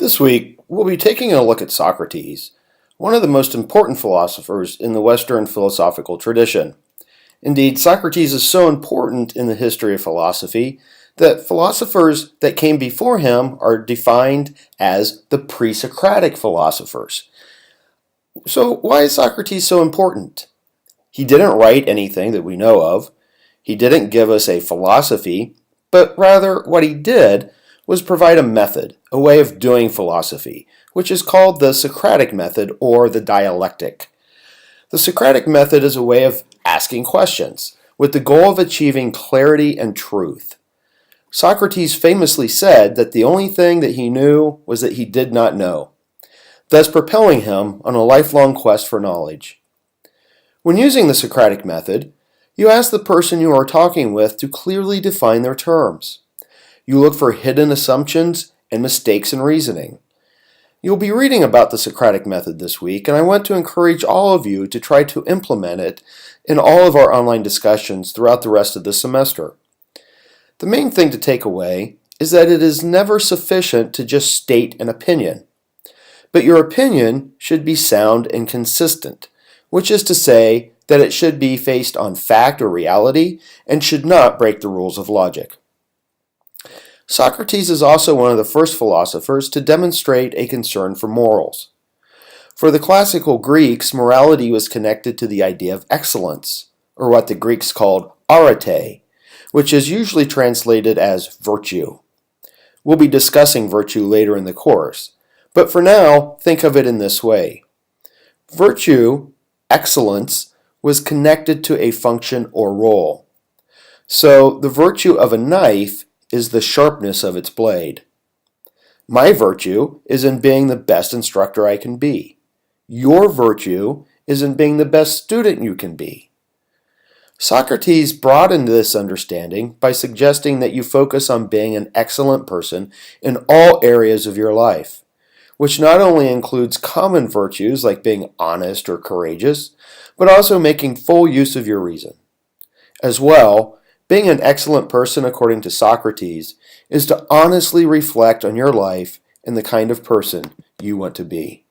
This week, we'll be taking a look at Socrates, one of the most important philosophers in the Western philosophical tradition. Indeed, Socrates is so important in the history of philosophy that philosophers that came before him are defined as the pre-Socratic philosophers. So, why is Socrates so important? He didn't write anything that we know of. He didn't give us a philosophy, but rather what he did was provide a method, a way of doing philosophy, which is called the Socratic method or the dialectic. The Socratic method is a way of asking questions with the goal of achieving clarity and truth. Socrates famously said that the only thing that he knew was that he did not know, thus propelling him on a lifelong quest for knowledge. When using the Socratic method, you ask the person you are talking with to clearly define their terms. You look for hidden assumptions and mistakes in reasoning. You'll be reading about the Socratic method this week, and I want to encourage all of you to try to implement it in all of our online discussions throughout the rest of this semester. The main thing to take away is that it is never sufficient to just state an opinion, but your opinion should be sound and consistent, which is to say that it should be based on fact or reality and should not break the rules of logic. Socrates is also one of the first philosophers to demonstrate a concern for morals. For the classical Greeks, morality was connected to the idea of excellence, or what the Greeks called arete, which is usually translated as virtue. We'll be discussing virtue later in the course, but for now, think of it in this way. Virtue, excellence, was connected to a function or role. So, the virtue of a knife is the sharpness of its blade. My virtue is in being the best instructor I can be. Your virtue is in being the best student you can be. Socrates broadened this understanding by suggesting that you focus on being an excellent person in all areas of your life, which not only includes common virtues like being honest or courageous, but also making full use of your reason. As well, being an excellent person, according to Socrates, is to honestly reflect on your life and the kind of person you want to be.